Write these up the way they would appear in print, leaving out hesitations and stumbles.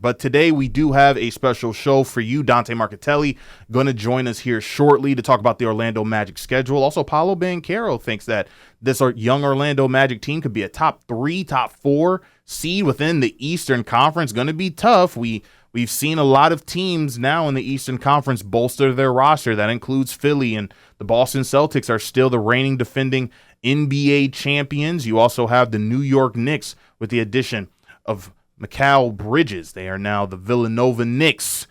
But today we do have a special show for you. Dante Marchitelli going to join us here shortly to talk about the Orlando Magic schedule. Also, Paolo Banchero thinks that this young Orlando Magic team could be a top 3, top 4 seed within the Eastern Conference. Going to be tough. We've seen a lot of teams now in the Eastern Conference bolster their roster. That includes Philly, and the Boston Celtics are still the reigning defending NBA champions. You also have the New York Knicks with the addition of Mikal Bridges. They are now the Villanova Knicks.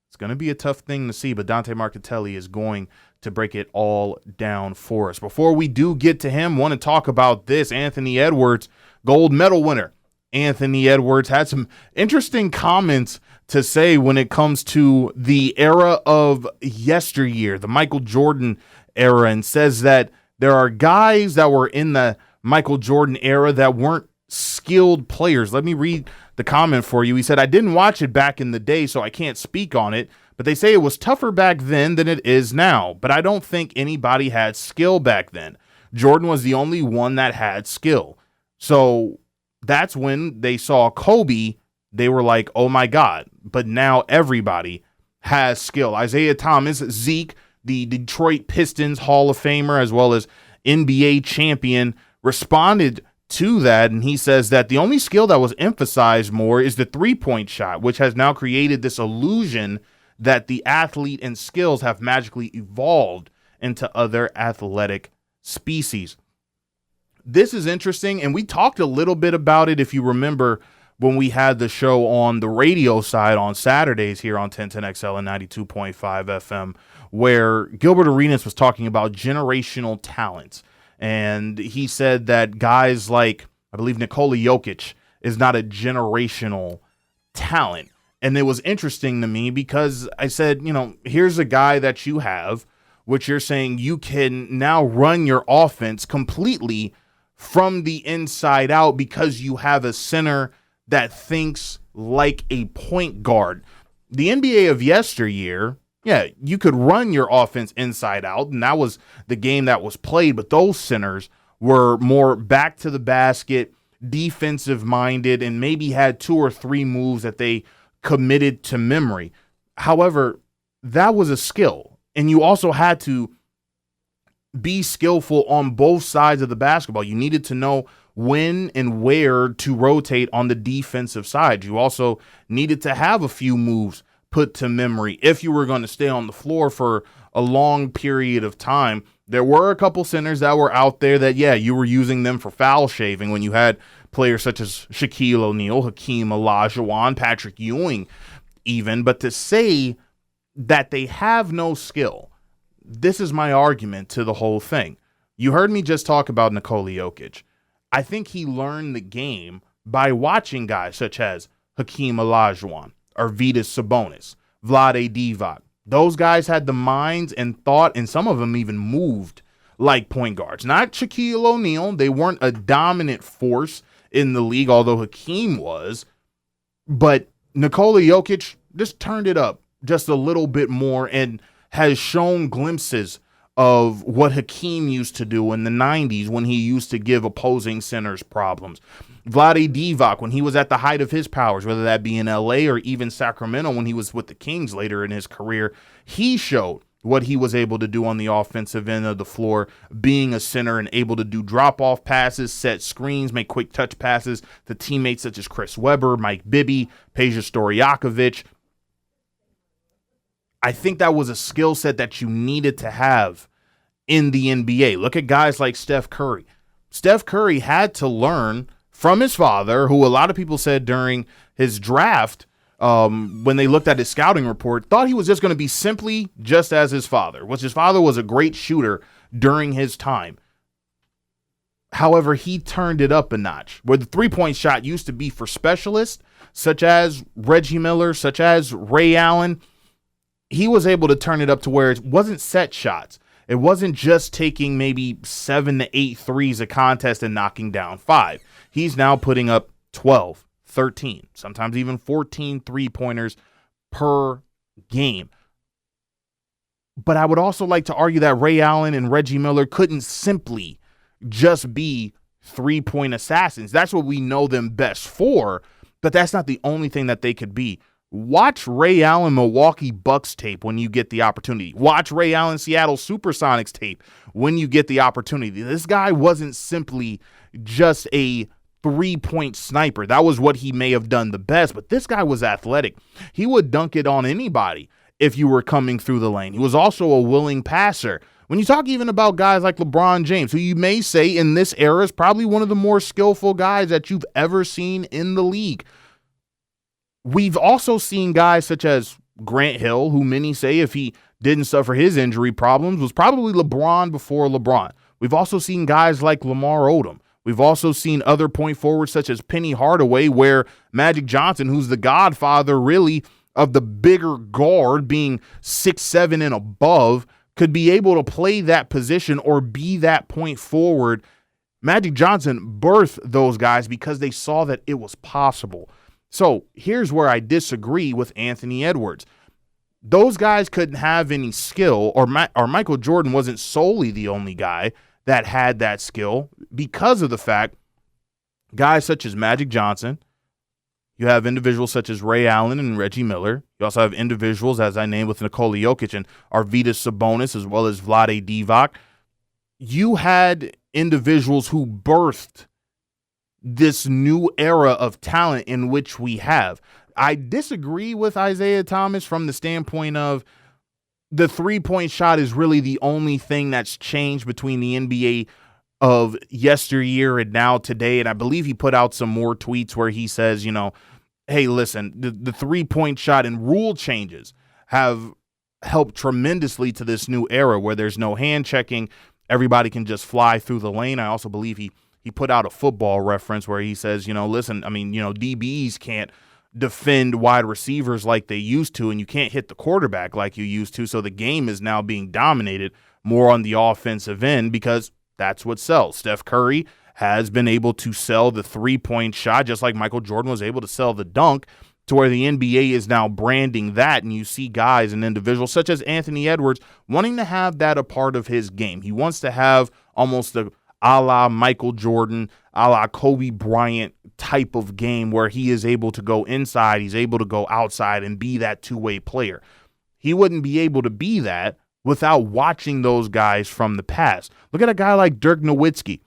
It's going to be a tough thing to see, but Dante Marchitelli is going to break it all down for us. Before we do get to him, want to talk about this. Anthony Edwards, gold medal winner. Anthony Edwards had some interesting comments to say when it comes to the era of yesteryear, the Michael Jordan era, and says that there are guys that were in the Michael Jordan era that weren't skilled players. Let me read the comment for you. He said, I didn't watch it back in the day, so I can't speak on it, but they say it was tougher back then than it is now. But I don't think anybody had skill back then. Jordan was the only one that had skill. So that's when they saw Kobe, they were like, oh my God. But now everybody has skill. Isaiah Thomas, Zeke, the Detroit Pistons Hall of Famer, as well as NBA champion, responded to that, and he says that the only skill that was emphasized more is the three-point shot, which has now created this illusion that the athlete and skills have magically evolved into other athletic species. This is interesting, and we talked a little bit about it, if you remember, when we had the show on the radio side on Saturdays here on 1010XL and 92.5 FM, where Gilbert Arenas was talking about generational talents. And he said that guys like, I believe, Nikola Jokic is not a generational talent. And it was interesting to me because I said, here's a guy that you have, which you're saying you can now run your offense completely from the inside out because you have a center that thinks like a point guard. The NBA of yesteryear, yeah, you could run your offense inside out, and that was the game that was played, but those centers were more back to the basket, defensive-minded, and maybe had 2 or 3 moves that they committed to memory. However, that was a skill, and you also had to be skillful on both sides of the basketball. You needed to know when and where to rotate on the defensive side. You also needed to have a few moves put to memory if you were going to stay on the floor for a long period of time. There were a couple centers that were out there that, yeah, you were using them for foul shaving when you had players such as Shaquille O'Neal, Hakeem Olajuwon, Patrick Ewing even. But to say that they have no skill, this is my argument to the whole thing. You heard me just talk about Nikola Jokic. I think he learned the game by watching guys such as Hakeem Olajuwon, Arvydas Sabonis, Vlade Divac. Those guys had the minds and thought, and some of them even moved like point guards. Not Shaquille O'Neal. They weren't a dominant force in the league, although Hakeem was. But Nikola Jokic just turned it up just a little bit more and has shown glimpses of what Hakeem used to do in the 90s when he used to give opposing centers problems. Vlade Divac, when he was at the height of his powers, whether that be in LA or even Sacramento when he was with the Kings later in his career, he showed what he was able to do on the offensive end of the floor, being a center and able to do drop-off passes, set screens, make quick touch passes to teammates such as Chris Webber, Mike Bibby, Peja Stojakovic. I think that was a skill set that you needed to have in the NBA. Look at guys like Steph Curry. Steph Curry had to learn from his father, who a lot of people said during his draft, when they looked at his scouting report, thought he was just going to be simply just as his father, which his father was a great shooter during his time. However, he turned it up a notch, where the three-point shot used to be for specialists, such as Reggie Miller, such as Ray Allen. He was able to turn it up to where it wasn't set shots. It wasn't just taking maybe 7 to 8 threes a contest and knocking down 5. He's now putting up 12, 13, sometimes even 14 three-pointers per game. But I would also like to argue that Ray Allen and Reggie Miller couldn't simply just be three-point assassins. That's what we know them best for. But that's not the only thing that they could be. Watch Ray Allen Milwaukee Bucks tape when you get the opportunity. Watch Ray Allen Seattle Supersonics tape when you get the opportunity. This guy wasn't simply just a three-point sniper. That was what he may have done the best, but this guy was athletic. He would dunk it on anybody if you were coming through the lane. He was also a willing passer. When you talk even about guys like LeBron James, who you may say in this era is probably one of the more skillful guys that you've ever seen in the league, we've also seen guys such as Grant Hill, who many say if he didn't suffer his injury problems was probably LeBron before LeBron. We've also seen guys like Lamar Odom. We've also seen other point forwards such as Penny Hardaway, where Magic Johnson, who's the godfather really of the bigger guard being 6'7" and above, could be able to play that position or be that point forward. Magic Johnson birthed those guys because they saw that it was possible. So here's where I disagree with Anthony Edwards. Those guys couldn't have any skill, or Michael Jordan wasn't solely the only guy that had that skill because of the fact guys such as Magic Johnson, you have individuals such as Ray Allen and Reggie Miller. You also have individuals, as I named, with Nikola Jokic and Arvydas Sabonis, as well as Vlade Divac. You had individuals who birthed this new era of talent in which we have. I disagree with Isaiah Thomas from the standpoint of the three-point shot is really the only thing that's changed between the NBA of yesteryear and now today. And I believe he put out some more tweets where he says, hey, listen, the three-point shot and rule changes have helped tremendously to this new era where there's no hand checking. Everybody can just fly through the lane. I also believe he put out a football reference where he says, listen, DBs can't defend wide receivers like they used to, and you can't hit the quarterback like you used to. So the game is now being dominated more on the offensive end because that's what sells. Steph Curry has been able to sell the three-point shot just like Michael Jordan was able to sell the dunk, to where the NBA is now branding that, and you see guys and individuals such as Anthony Edwards wanting to have that a part of his game. He wants to have almost a la Michael Jordan, a la Kobe Bryant type of game where he is able to go inside, he's able to go outside and be that two-way player. He wouldn't be able to be that without watching those guys from the past. Look at a guy like Dirk Nowitzki.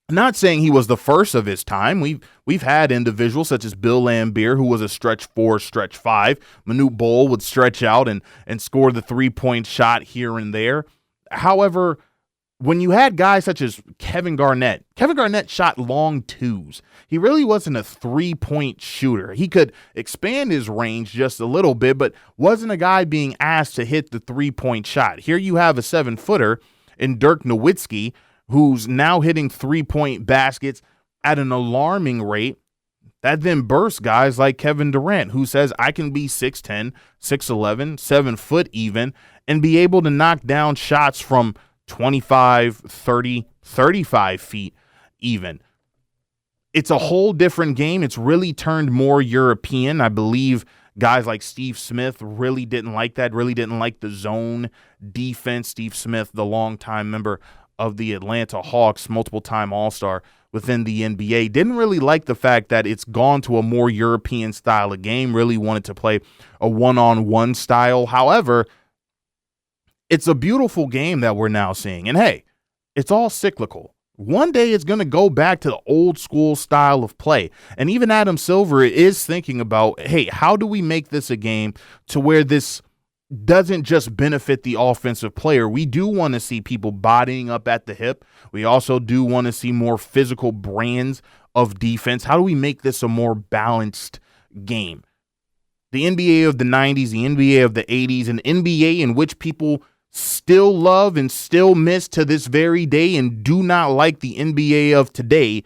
I'm not saying he was the first of his time. We've had individuals such as Bill Laimbeer, who was a stretch 4, stretch 5. Manute Bol would stretch out and score the three-point shot here and there. However, when you had guys such as Kevin Garnett shot long twos. He really wasn't a three-point shooter. He could expand his range just a little bit, but wasn't a guy being asked to hit the three-point shot. Here you have a 7-footer in Dirk Nowitzki, who's now hitting three-point baskets at an alarming rate. That then bursts guys like Kevin Durant, who says, I can be 6'10", 6'11", 7 foot even, and be able to knock down shots from 25, 30, 35 feet even. It's a whole different game. It's really turned more European. I believe guys like Steve Smith really didn't like that, really didn't like the zone defense. Steve Smith, the longtime member of the Atlanta Hawks, multiple-time All-Star within the NBA, didn't really like the fact that it's gone to a more European style of game, really wanted to play a one-on-one style. However, it's a beautiful game that we're now seeing. And hey, it's all cyclical. One day it's going to go back to the old school style of play. And even Adam Silver is thinking about, hey, how do we make this a game to where this doesn't just benefit the offensive player? We do want to see people bodying up at the hip. We also do want to see more physical brands of defense. How do we make this a more balanced game? The NBA of the 90s, the NBA of the 80s, an NBA in which people still love and still miss to this very day and do not like the NBA of today,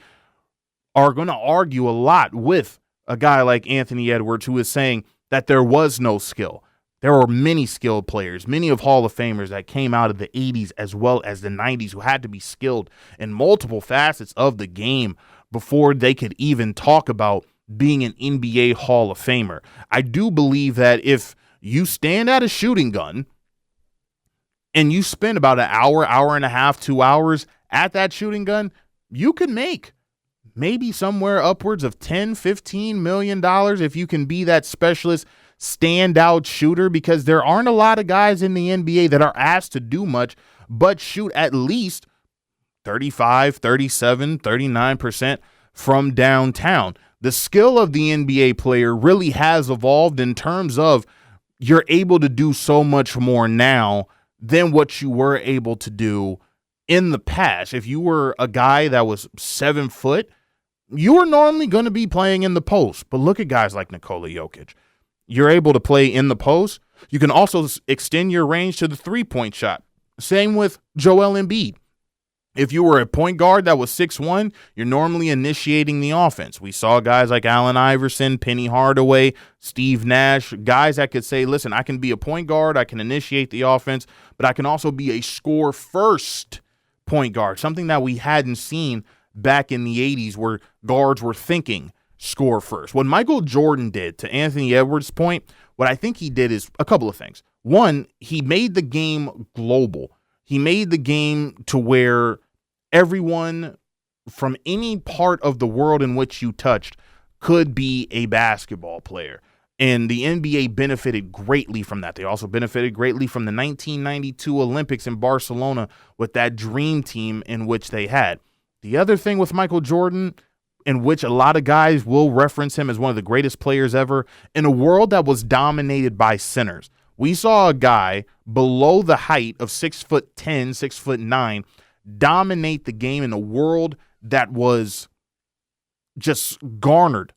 are going to argue a lot with a guy like Anthony Edwards, who is saying that there was no skill. There were many skilled players, many of Hall of Famers that came out of the 80s as well as the 90s who had to be skilled in multiple facets of the game before they could even talk about being an NBA Hall of Famer. I do believe that if you stand at a shooting gun and you spend about an hour, hour and a half, 2 hours at that shooting gun, you could make maybe somewhere upwards of $10-15 million if you can be that specialist standout shooter, because there aren't a lot of guys in the NBA that are asked to do much but shoot at least 35, 37, 39% from downtown. The skill of the NBA player really has evolved in terms of you're able to do so much more now than what you were able to do in the past. If you were a guy that was 7 foot, you were normally going to be playing in the post. But look at guys like Nikola Jokic. You're able to play in the post. You can also extend your range to the three-point shot. Same with Joel Embiid. If you were a point guard that was 6'1", you're normally initiating the offense. We saw guys like Allen Iverson, Penny Hardaway, Steve Nash, guys that could say, listen, I can be a point guard, I can initiate the offense, but I can also be a score-first point guard, something that we hadn't seen back in the 80s where guards were thinking score first. What Michael Jordan did, to Anthony Edwards' point, what I think he did is a couple of things. One, he made the game global. He made the game to where everyone from any part of the world in which you touched could be a basketball player. And the NBA benefited greatly from that. They also benefited greatly from the 1992 Olympics in Barcelona with that dream team in which they had. The other thing with Michael Jordan, in which a lot of guys will reference him as one of the greatest players ever, in a world that was dominated by centers. We saw a guy below the height of 6'10", 6'9", dominate the game in a world that was just garnered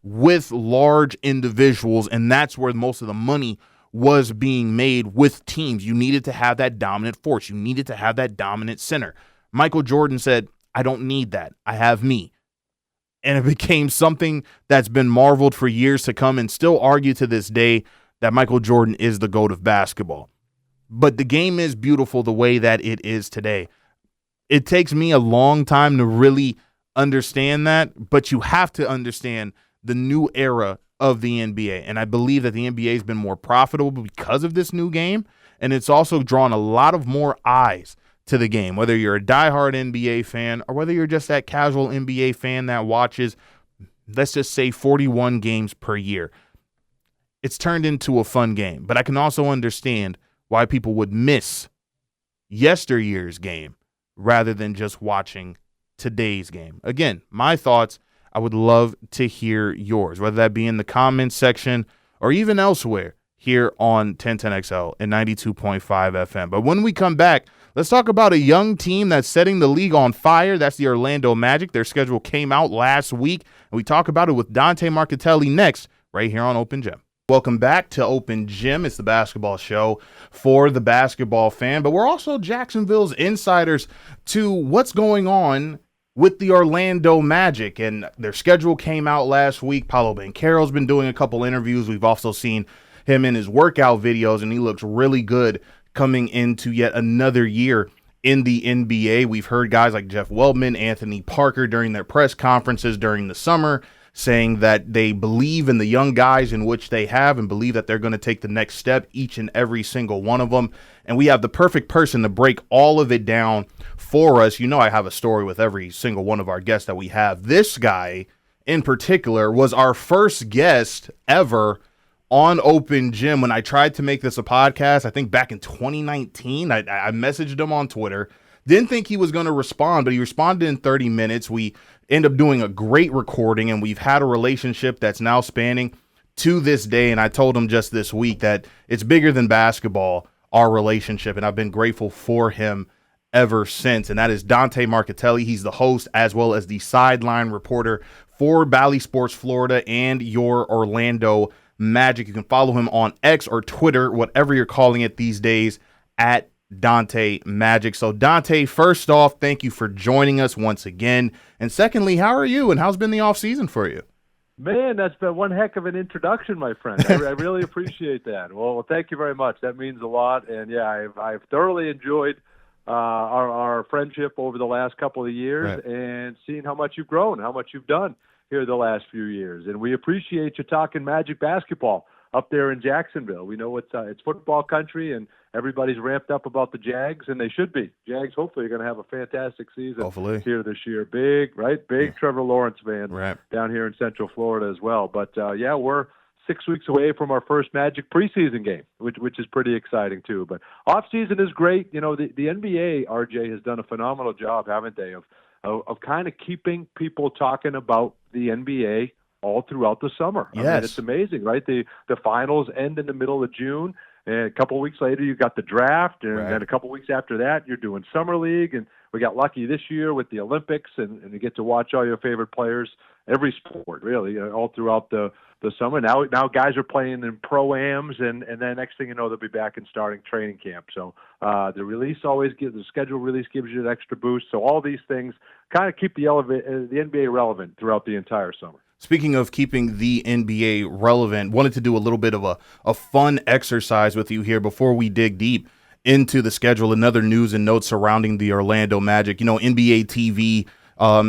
with large individuals, and that's where most of the money was being made with teams. You needed to have that dominant force. You needed to have that dominant center. Michael Jordan said, I don't need that. I have me. And it became something that's been marveled for years to come and still argued to this day that Michael Jordan is the GOAT of basketball. But the game is beautiful the way that it is today. It takes me a long time to really understand that, but you have to understand the new era of the NBA. And I believe that the NBA has been more profitable because of this new game, and it's also drawn a lot of more eyes to the game, whether you're a diehard NBA fan or whether you're just that casual NBA fan that watches, let's just say 41 games per year. It's turned into a fun game, but I can also understand why people would miss yesteryear's game rather than just watching today's game. Again, my thoughts, I would love to hear yours, whether that be in the comments section or even elsewhere here on 1010XL and 92.5 FM. But when we come back, let's talk about a young team that's setting the league on fire. That's the Orlando Magic. Their schedule came out last week, and we talk about it with Dante Marchitelli next, right here on Open Gym. Welcome back to Open Gym. It's the basketball show for the basketball fan, but we're also Jacksonville's insiders to what's going on with the Orlando Magic, and their schedule came out last week. Paolo Banchero's been doing a couple interviews. We've also seen him in his workout videos, and he looks really good coming into yet another year in the NBA. We've heard guys like Jeff Weltman, Anthony Parker during their press conferences during the summer saying that they believe in the young guys in which they have and believe that they're going to take the next step, each and every single one of them. And we have the perfect person to break all of it down for us. You know, I have a story with every single one of our guests that we have. This guy in particular was our first guest ever on Open Gym. When I tried to make this a podcast, I think back in 2019, I messaged him on Twitter. Didn't think he was going to respond, but he responded in 30 minutes. We end up doing a great recording, and we've had a relationship that's now spanning to this day. And I told him just this week that it's bigger than basketball, our relationship, and I've been grateful for him ever since. And that is Dante Marchitelli. He's the host as well as the sideline reporter for Bally Sports Florida and your Orlando Magic. You can follow him on X or Twitter, whatever you're calling it these days, at Dante Magic. So Dante, first off, thank you for joining us once again. And secondly, how are you and how's been the off season for you? Man, that's been one heck of an introduction, my friend. I really appreciate that. Well, thank you very much. That means a lot. And yeah, I've thoroughly enjoyed our friendship over the last couple of years, right, and seeing how much you've grown, how much you've done here the last few years. And we appreciate you talking Magic basketball up there in Jacksonville. We know it's football country, and everybody's ramped up about the Jags, and they should be. Jags hopefully are going to have a fantastic season here this year. Big Trevor Lawrence fan down here in Central Florida as well. But, we're 6 weeks away from our first Magic preseason game, which is pretty exciting too. But off-season is great. You know, the NBA, RJ, has done a phenomenal job, haven't they, of kind of keeping people talking about the NBA all throughout the summer. Yes. I mean, it's amazing, right? The finals end in the middle of June, and a couple of weeks later you got the draft, and then a couple of weeks after that you're doing summer league, and we got lucky this year with the Olympics, and you get to watch all your favorite players, every sport really, all throughout the summer. Now guys are playing in pro-ams, and then next thing you know, they'll be back and starting training camp. So the schedule release gives you an extra boost. So all these things kind of keep the NBA relevant throughout the entire summer. Speaking of keeping the NBA relevant, wanted to do a little bit of a fun exercise with you here before we dig deep into the schedule. Another news and notes surrounding the Orlando Magic. You know, NBA TV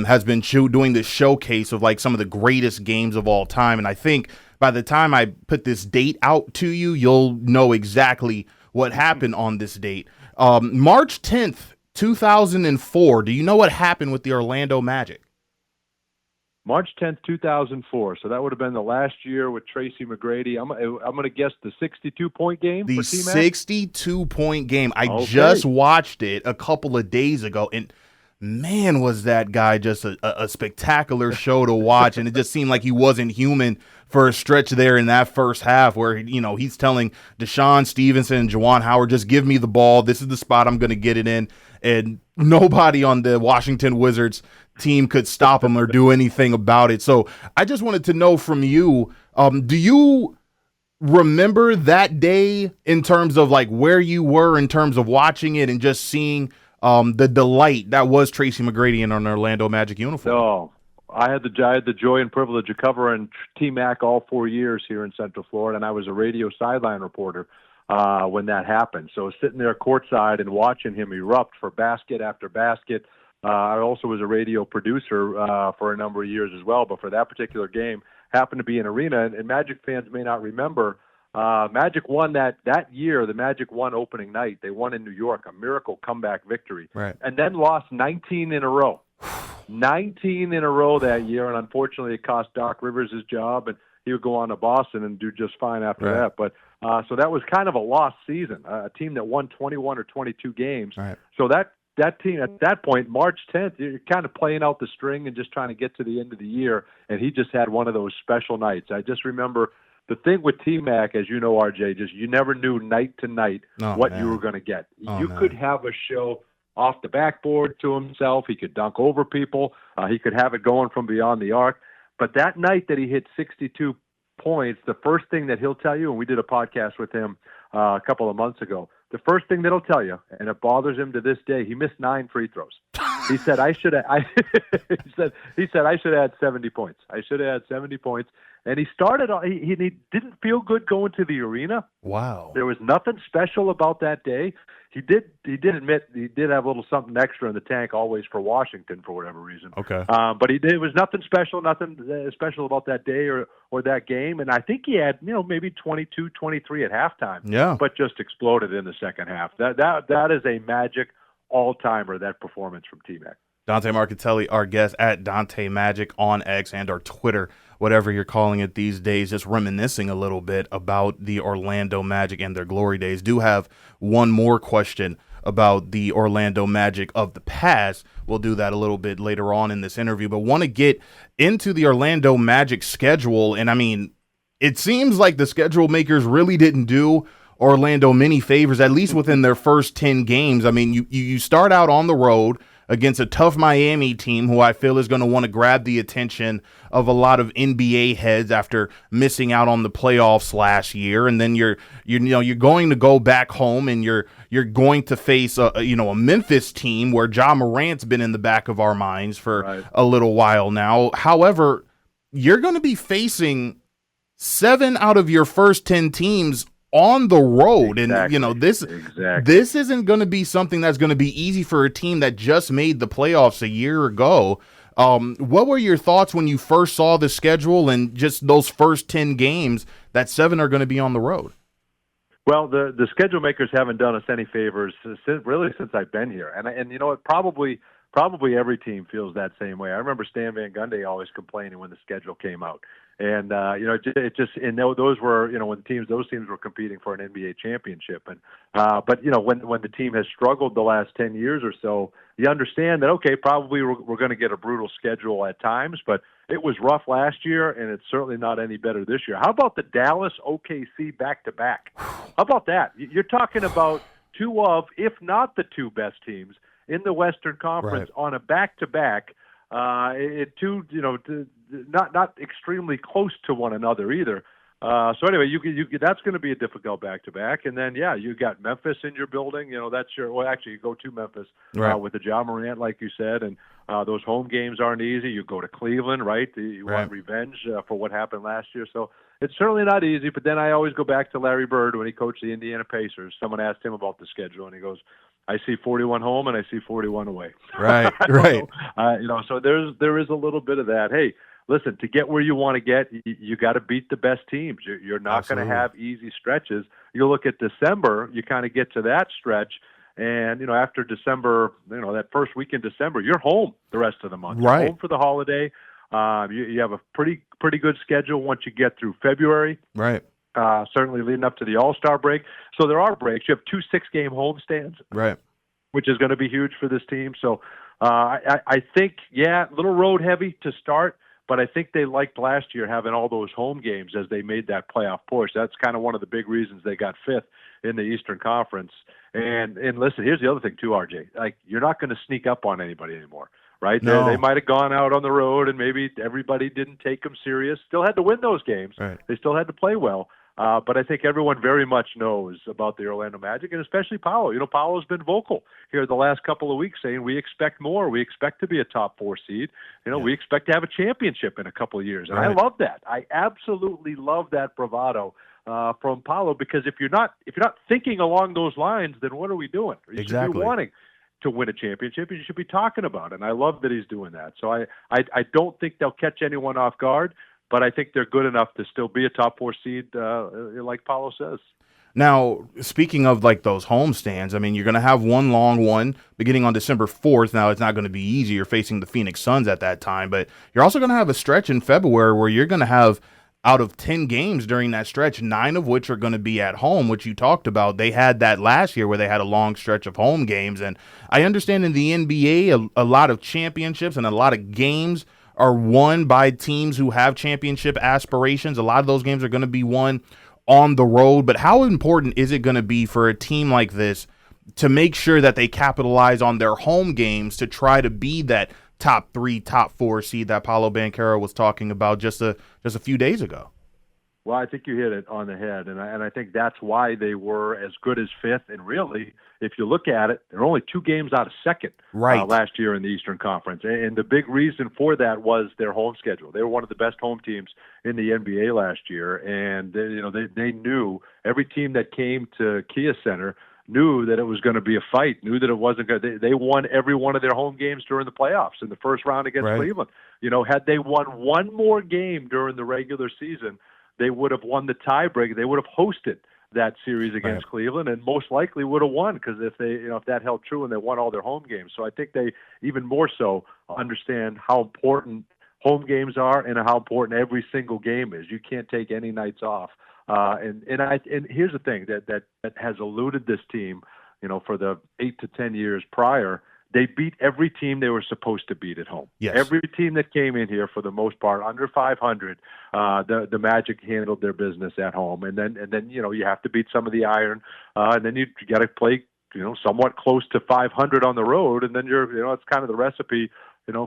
has been doing this showcase of like some of the greatest games of all time. And I think by the time I put this date out to you, you'll know exactly what happened on this date. March 10th, 2004. Do you know what happened with the Orlando Magic? March 10th, 2004. So that would have been the last year with Tracy McGrady. I'm going to guess the 62-point game the for T-Mac? 62-point game. I just watched it a couple of days ago, and man, was that guy just a spectacular show to watch. And it just seemed like he wasn't human for a stretch there in that first half where, you know, he's telling Deshaun Stevenson and Juwan Howard, just give me the ball. This is the spot I'm going to get it in. And nobody on the Washington Wizards team could stop him or do anything about it. So I just wanted to know from you, do you remember that day in terms of like where you were in terms of watching it and just seeing the delight that was Tracy McGrady in an Orlando Magic uniform? No, I had the joy and privilege of covering T-Mac all 4 years here in Central Florida, and I was a radio sideline reporter when that happened. So sitting there courtside and watching him erupt for basket after basket. I also was a radio producer for a number of years as well, but for that particular game, happened to be in arena, and Magic fans may not remember, Magic won that year. The Magic won opening night. They won in New York, a miracle comeback victory, and then lost 19 in a row. 19 in a row that year, and unfortunately it cost Doc Rivers his job, and he would go on to Boston and do just fine after that. But so that was kind of a lost season, a team that won 21 or 22 games. So that team at that point, March 10th, you're kind of playing out the string and just trying to get to the end of the year, and he just had one of those special nights. I just remember the thing with T-Mac, as you know, RJ, just you never knew night to night what you were going to get. You could have a show off the backboard to himself. He could dunk over people. He could have it going from beyond the arc. But that night that he hit 62 points, the first thing that he'll tell you, and we did a podcast with him a couple of months ago, the first thing that he'll tell you, and it bothers him to this day, he missed 9 free throws. He said, I should have had 70 points. I should have had 70 points. And he started, he didn't feel good going to the arena. Wow. There was nothing special about that day. He did admit he did have a little something extra in the tank always for Washington for whatever reason. Okay. But it was nothing special about that day or that game. And I think he had, maybe 22, 23 at halftime. Yeah. But just exploded in the second half. That is a Magic all-timer, that performance from T-Mac. Dante Marchitelli, our guest at Dante Magic on X and our Twitter, whatever you're calling it these days, just reminiscing a little bit about the Orlando Magic and their glory days. Do have one more question about the Orlando Magic of the past. We'll do that a little bit later on in this interview, but want to get into the Orlando Magic schedule. And I mean, it seems like the schedule makers really didn't do Orlando many favors, at least within their first 10 games. I mean, you start out on the road against a tough Miami team who I feel is going to want to grab the attention of a lot of NBA heads after missing out on the playoffs last year. And then you're going to go back home and you're going to face a Memphis team where Ja Morant's been in the back of our minds for a little while now. However, you're going to be facing 7 out of your first 10 teams on the road. Exactly. And this isn't going to be something that's going to be easy for a team that just made the playoffs a year ago. What were your thoughts when you first saw the schedule and just those first 10 games that 7 are going to be on the road? Well, the schedule makers haven't done us any favors since I've been here, and you know what? Probably every team feels that same way. I remember Stan Van Gundy always complaining when the schedule came out, and it just and those were when those teams were competing for an NBA championship, and but when the team has struggled the last 10 years or so, you understand that okay, probably we're going to get a brutal schedule at times, but it was rough last year, and it's certainly not any better this year. How about the Dallas OKC back-to-back? How about that? You're talking about two of, if not the two best teams in the Western Conference on a back-to-back. Not extremely close to one another either. So anyway, that's going to be a difficult back-to-back, and then you got Memphis in your building. That's you go to Memphis with the Ja Morant, like you said, and those home games aren't easy. You go to Cleveland, right? You want revenge for what happened last year, so it's certainly not easy. But then I always go back to Larry Bird when he coached the Indiana Pacers. Someone asked him about the schedule, and he goes, I see 41 home and I see 41 away. Right. So there is a little bit of that. Hey, listen, to get where you want to get, you got to beat the best teams. You're not going to have easy stretches. You look at December, you kind of get to that stretch, and after December, that first week in December, you're home the rest of the month. Right. You're home for the holiday. You have a pretty good schedule once you get through February. Right. Certainly leading up to the All-Star break. So there are breaks. You have 2 6-game homestands, right, which is going to be huge for this team. So I think, a little road heavy to start, but I think they liked last year having all those home games as they made that playoff push. That's kind of one of the big reasons they got 5th in the Eastern Conference. And listen, here's the other thing too, RJ. Like, you're not going to sneak up on anybody anymore. Right? No. They might have gone out on the road and maybe everybody didn't take them serious. Still had to win those games. Right. They still had to play well. But I think everyone very much knows about the Orlando Magic, and especially Paolo. Paolo's been vocal here the last couple of weeks saying we expect more. We expect to be a top 4 seed. We expect to have a championship in a couple of years. And I love that. I absolutely love that bravado from Paolo, because if you're not thinking along those lines, then what are we doing? You should be wanting to win a championship. You should be talking about it. And I love that he's doing that. So I don't think they'll catch anyone off guard, but I think they're good enough to still be a top 4 seed, like Paolo says. Now, speaking of like those homestands, I mean, you're going to have one long one beginning on December 4th. Now, it's not going to be easy. You're facing the Phoenix Suns at that time, but you're also going to have a stretch in February where you're going to have, out of 10 games during that stretch, 9 of which are going to be at home, which you talked about. They had that last year where they had a long stretch of home games. And I understand in the NBA, a lot of championships and a lot of games are won by teams who have championship aspirations. A lot of those games are going to be won on the road. But how important is it going to be for a team like this to make sure that they capitalize on their home games to try to be that top 3, top 4 seed that Paolo Banchero was talking about just a few days ago? Well, I think you hit it on the head, and I think that's why they were as good as 5th. And really, if you look at it, they're only 2 games out of 2nd last year in the Eastern Conference. And the big reason for that was their home schedule. They were one of the best home teams in the NBA last year, and they knew every team that came to Kia Center knew that it was going to be a fight, knew that it wasn't going to. They won every one of their home games during the playoffs in the first round against Cleveland. Had they won one more game during the regular season, they would have won the tiebreaker. They would have hosted that series against Cleveland, and most likely would have won, because if that held true and they won all their home games. So I think they even more so understand how important home games are and how important every single game is. You can't take any nights off. And here's the thing that has eluded this team, for the 8 to 10 years prior. They beat every team they were supposed to beat at home. Yes. Every team that came in here, for the most part, under 500, the Magic handled their business at home. And then you have to beat some of the iron, and then you got to play somewhat close to 500 on the road, and then it's kind of the recipe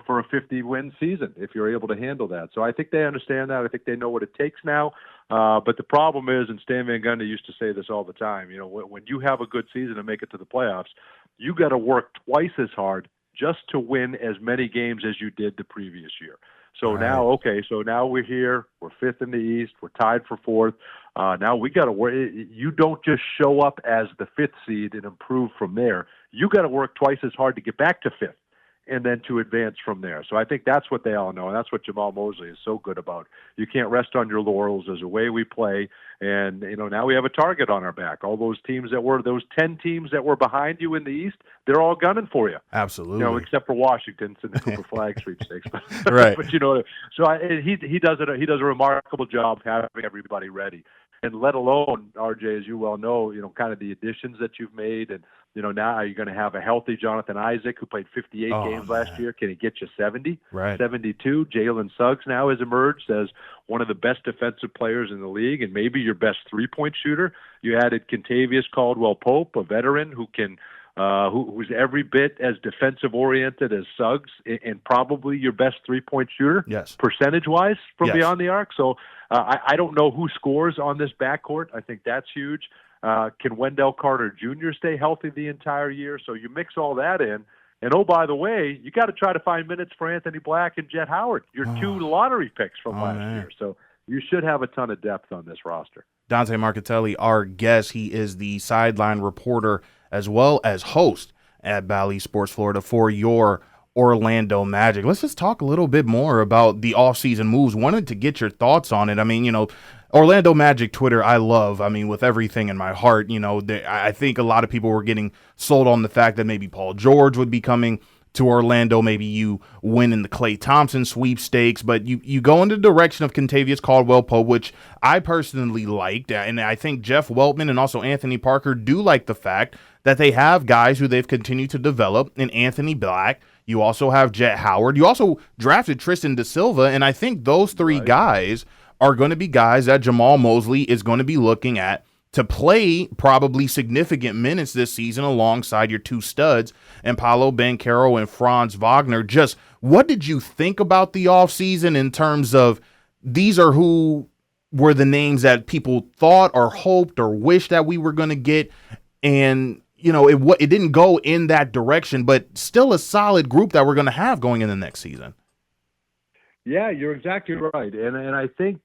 for a 50-win season if you're able to handle that. So I think they understand that. I think they know what it takes now. But the problem is, and Stan Van Gundy used to say this all the time, when you have a good season and make it to the playoffs, you got to work twice as hard just to win as many games as you did the previous year. So now we're here. We're 5th in the East. We're tied for 4th. Now we got to work. You don't just show up as the 5th seed and improve from there. You got to work twice as hard to get back to 5th. and then to advance from there. So I think that's what they all know, and that's what Jamal Mosley is so good about. You can't rest on your laurels. There's a way we play, and now we have a target on our back. All those 10 teams that were behind you in the East, they're all gunning for you. Absolutely. Except for Washington in the Cooper Flag sweepstakes. Right. But he does a remarkable job having everybody ready. And let alone, RJ, as you well know, kind of the additions that you've made, and now you're going to have a healthy Jonathan Isaac who played 58 games last year. Can he get you 70? Right. 72? Jalen Suggs now has emerged as one of the best defensive players in the league, and maybe your best three-point shooter. You added Kentavious Caldwell-Pope, a veteran who can. Who's every bit as defensive-oriented as Suggs, and probably your best three-point shooter, yes, percentage-wise from beyond the arc. So I don't know who scores on this backcourt. I think that's huge. Can Wendell Carter Jr. stay healthy the entire year? So you mix all that in. And, oh, by the way, you got to try to find minutes for Anthony Black and Jet Howard, your two lottery picks from last year. So you should have a ton of depth on this roster. Dante Marchitelli, our guest, he is the sideline reporter as well as host at Bally Sports Florida for your Orlando Magic. Let's just talk a little bit more about the offseason moves. Wanted to get your thoughts on it. I mean, Orlando Magic Twitter, I love. I mean, with everything in my heart, I think a lot of people were getting sold on the fact that maybe Paul George would be coming to Orlando. Maybe you win in the Klay Thompson sweepstakes, but you go in the direction of Kentavious Caldwell-Pope, which I personally liked, and I think Jeff Weltman and also Anthony Parker do like the fact that they have guys who they've continued to develop in Anthony Black. You also have Jet Howard. You also drafted Tristan Da Silva, and I think those three guys are going to be guys that Jamal Mosley is going to be looking at to play probably significant minutes this season alongside your two studs and Paolo Banchero and Franz Wagner. Just what did you think about the offseason in terms of these are who were the names that people thought or hoped or wished that we were going to get? And, it didn't go in that direction, but still a solid group that we're going to have going in the next season. Yeah, you're exactly right. And I think,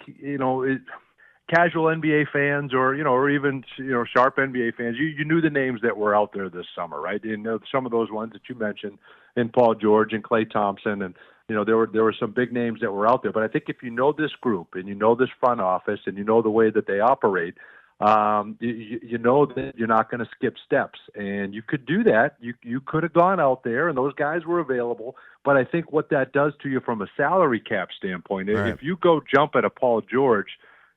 casual NBA fans or even sharp NBA fans, you knew the names that were out there this summer, right? Some of those ones that you mentioned, in Paul George and Klay Thompson, and there were some big names that were out there. But I think if you know this group and you know this front office and you know the way that they operate, you know that you're not going to skip steps, and you could do that. You could have gone out there, and those guys were available. But I think what that does to you from a salary cap standpoint, if you go jump at a Paul George,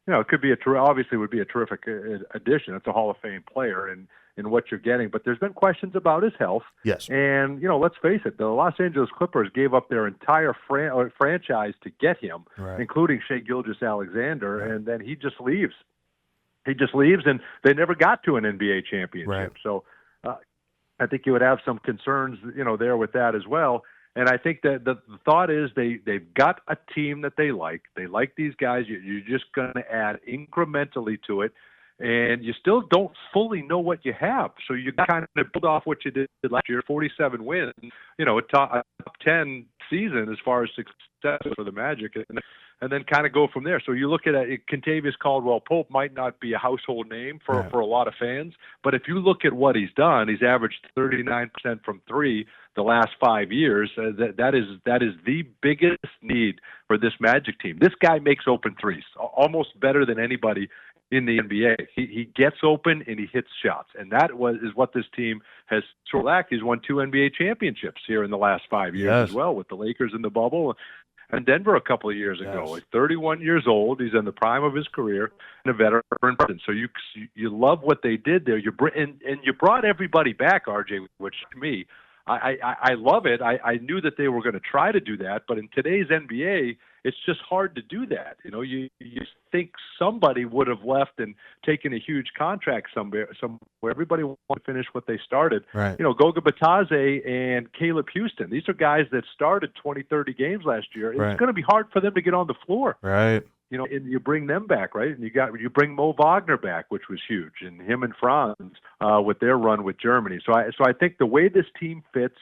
it could be obviously would be a terrific addition. It's a Hall of Fame player in what you're getting. But there's been questions about his health. Yes. And, let's face it, the Los Angeles Clippers gave up their entire franchise to get him, including Shai Gilgeous-Alexander, and then he just leaves. He just leaves, and they never got to an NBA championship. Right. So I think you would have some concerns, there with that as well. And I think that the thought is they've got a team that they like. They like these guys. You're just going to add incrementally to it, and you still don't fully know what you have. So you kind of build off what you did last year, 47 wins, a top 10 season as far as success for the Magic, and then kind of go from there. So you look at Kentavious Caldwell-Pope might not be a household name for a lot of fans, but if you look at what he's done, he's averaged 39% from three the last 5 years. That is the biggest need for this Magic team. This guy makes open threes almost better than anybody in the NBA. He gets open and he hits shots, and that is what this team has. He's won 2 NBA championships here in the last 5 years as well, with the Lakers in the bubble and Denver a couple of years ago. He's 31 years old. He's in the prime of his career and a veteran. So you love what they did there. You brought everybody back, RJ, which to me, I love it. I knew that they were going to try to do that, but in today's NBA, it's just hard to do that. You think somebody would have left and taken a huge contract somewhere. Everybody wants to finish what they started. Right. Goga Batadze and Caleb Houston. These are guys that started 20, 30 games last year. It's going to be hard for them to get on the floor. Right. And you bring them back, right? And you bring Mo Wagner back, which was huge, and him and Franz with their run with Germany. So I think the way this team fits,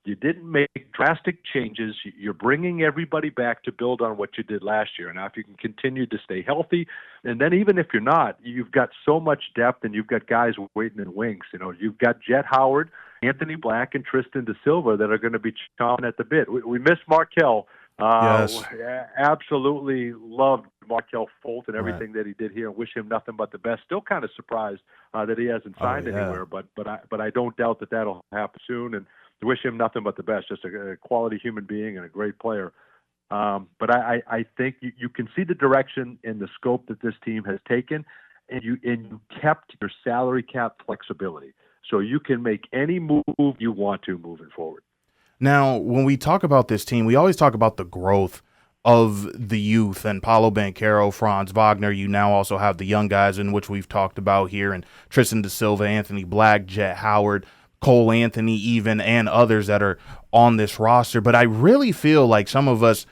you didn't make drastic changes. You're bringing everybody back to build on what you did last year. Now, if you can continue to stay healthy, and then even if you're not, you've got so much depth, and you've got guys waiting in wings. You've got Jet Howard, Anthony Black and Tristan Da Silva that are going to be chomping at the bit. We miss Markelle. Yes. Absolutely loved Markelle Fultz and everything Right. that he did here, and wish him nothing but the best. Still kind of surprised that he hasn't signed anywhere, but I don't doubt that that'll happen soon, and wish him nothing but the best. Just a quality human being and a great player. But I think you can see the direction and the scope that this team has taken, and you kept your salary cap flexibility, so you can make any move you want to moving forward. Now, when we talk about this team, we always talk about the growth of the youth and Paolo Banchero, Franz Wagner. You now also have the young guys in which we've talked about here, and Tristan Da Silva, Anthony Black, Jet Howard, Cole Anthony even, and others that are on this roster. But I really feel like some of us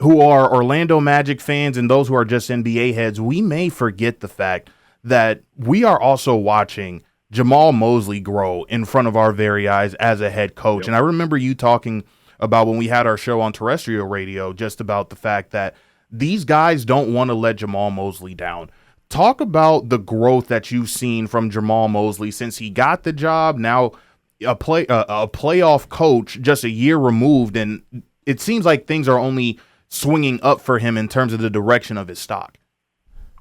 who are Orlando Magic fans and those who are just NBA heads, we may forget the fact that we are also watching Jamal Mosley grow in front of our very eyes as a head coach. Yep. And I remember you talking about when we had our show on terrestrial radio just about the fact that these guys don't want to let Jamal Mosley down. Talk about the growth that you've seen from Jamal Mosley since he got the job, now a playoff coach just a year removed, and it seems like things are only swinging up for him in terms of the direction of his stock.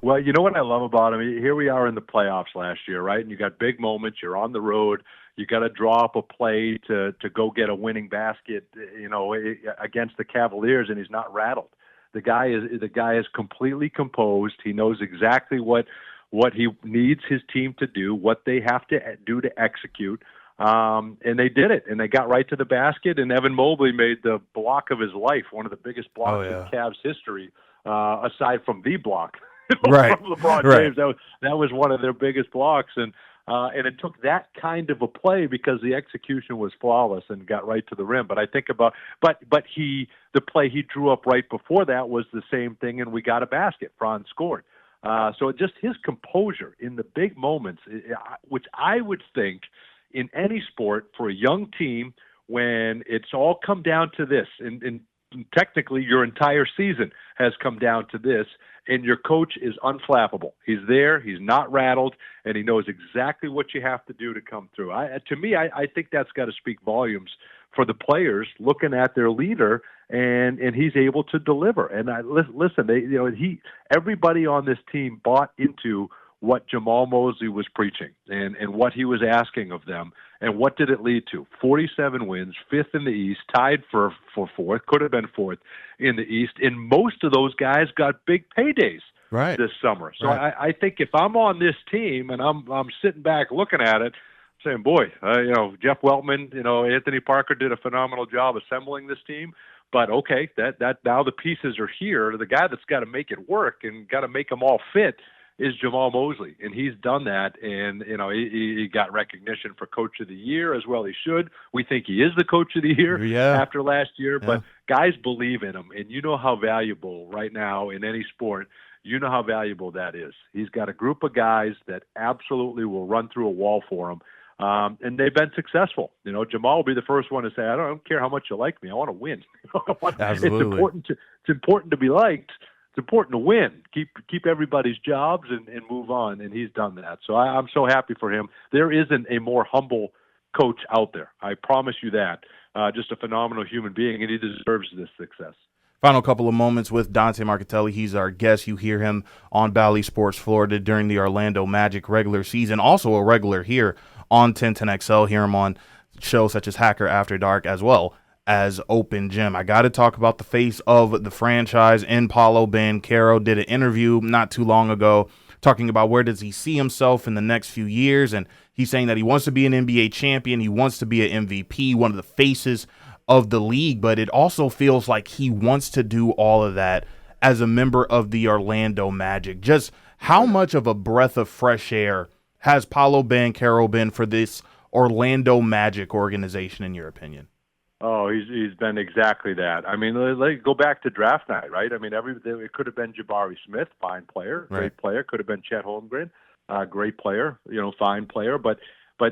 Well, you know what I love about him? Here we are in the playoffs last year, right? And you got big moments. You're on the road. You got to draw up a play to go get a winning basket, against the Cavaliers, and he's not rattled. The guy is completely composed. He knows exactly what he needs his team to do, what they have to do to execute. And they did it, and they got right to the basket. And Evan Mobley made the block of his life, one of the biggest blocks in Cavs history, aside from the block. Right. From LeBron James. That was one of their biggest blocks, and it took that kind of a play because the execution was flawless and got right to the rim. But I think about the play he drew up right before that was the same thing, and we got a basket. Franz scored. So just his composure in the big moments, which I would think in any sport for a young team when it's all come down to this, and technically your entire season has come down to this, and your coach is unflappable. He's there, he's not rattled, and he knows exactly what you have to do to come through. I think that's got to speak volumes for the players looking at their leader, and he's able to deliver. And listen, everybody on this team bought into what Jamal Mosley was preaching and what he was asking of them. And what did it lead to? 47 wins, fifth in the East, tied for fourth, could have been fourth in the East. And most of those guys got big paydays this summer. So I think if I'm on this team and I'm sitting back looking at it, saying, boy, Jeff Weltman, Anthony Parker did a phenomenal job assembling this team. But okay, that now the pieces are here. The guy that's got to make it work and got to make them all fit is Jamal Mosley, and he's done that, and he got recognition for Coach of the Year as well. He should. We think he is the Coach of the Year after last year, but guys believe in him, and you know how valuable right now in any sport. You know how valuable that is. He's got a group of guys that absolutely will run through a wall for him, and they've been successful. Jamal will be the first one to say, "I don't care how much you like me. I want to win." Absolutely. It's important to be liked. It's important to win, keep everybody's jobs and move on, and he's done that. So I'm so happy for him. There isn't a more humble coach out there. I promise you that. Just a phenomenal human being, and he deserves this success. Final couple of moments with Dante Marchitelli. He's our guest. You hear him on Bally Sports Florida during the Orlando Magic regular season. Also a regular here on 1010XL. Hear him on shows such as Hacker After Dark as well as Open Gym. I got to talk about the face of the franchise, and Paolo Banchero did an interview not too long ago talking about where does he see himself in the next few years, and he's saying that he wants to be an NBA champion, he wants to be an MVP, one of the faces of the league, but it also feels like he wants to do all of that as a member of the Orlando Magic. Just how much of a breath of fresh air has Paolo Banchero been for this Orlando Magic organization, in your opinion? Oh, he's been exactly that. I mean, let's go back to draft night, right? I mean, it could have been Jabari Smith, fine player, great player. Could have been Chet Holmgren, great player, fine player. But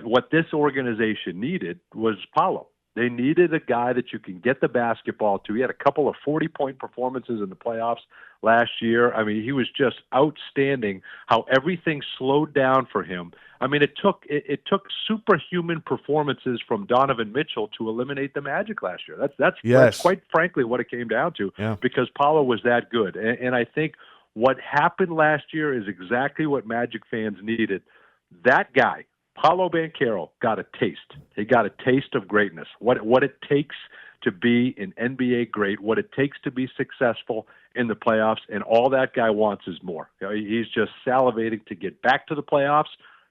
what this organization needed was Paolo. They needed a guy that you can get the basketball to. He had a couple of 40-point performances in the playoffs last year. I mean, he was just outstanding how everything slowed down for him. I mean, it took superhuman performances from Donovan Mitchell to eliminate the Magic last year. That's quite frankly what it came down to, because Paolo was that good. And I think what happened last year is exactly what Magic fans needed. That guy, Paolo Banchero, got a taste. He got a taste of greatness. What it takes to be an NBA great, what it takes to be successful in the playoffs, and all that guy wants is more. You know, he's just salivating to get back to the playoffs,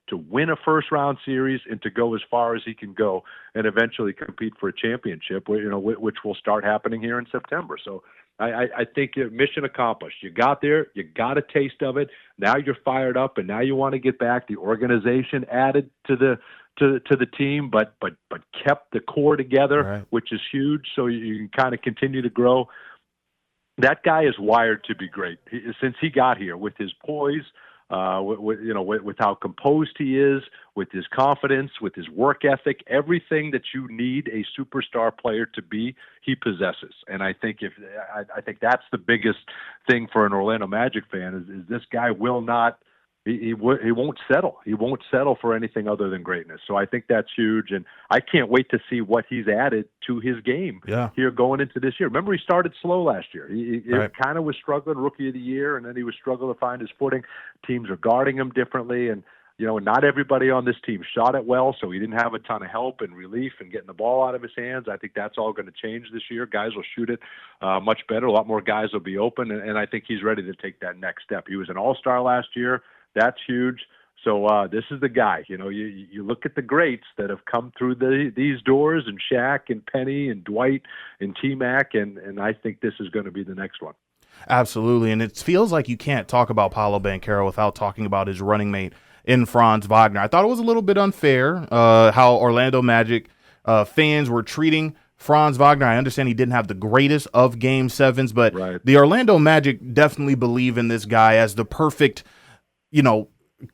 to win a first-round series, and to go as far as he can go, and eventually compete for a championship, which will start happening here in September. So I think mission accomplished. You got there, you got a taste of it. Now you're fired up, and now you want to get back. The organization added to the team, but kept the core together, which is huge. So you can kind of continue to grow. That guy is wired to be great since he got here, with his poise. With how composed he is, with his confidence, with his work ethic, everything that you need a superstar player to be, he possesses. And I think I think that's the biggest thing for an Orlando Magic fan is this guy will not. He won't settle. He won't settle for anything other than greatness. So I think that's huge, and I can't wait to see what he's added to his game here going into this year. Remember, he started slow last year. He kind of was struggling, Rookie of the Year, and then he was struggling to find his footing. Teams are guarding him differently, and not everybody on this team shot it well, so he didn't have a ton of help and relief and getting the ball out of his hands. I think that's all going to change this year. Guys will shoot it much better. A lot more guys will be open, and I think he's ready to take that next step. He was an all-star last year. That's huge. So this is the guy. You look at the greats that have come through these doors, and Shaq and Penny and Dwight and T-Mac, and I think this is going to be the next one. Absolutely, and it feels like you can't talk about Paolo Banchero without talking about his running mate in Franz Wagner. I thought it was a little bit unfair how Orlando Magic fans were treating Franz Wagner. I understand he didn't have the greatest of Game 7s, but the Orlando Magic definitely believe in this guy as the perfect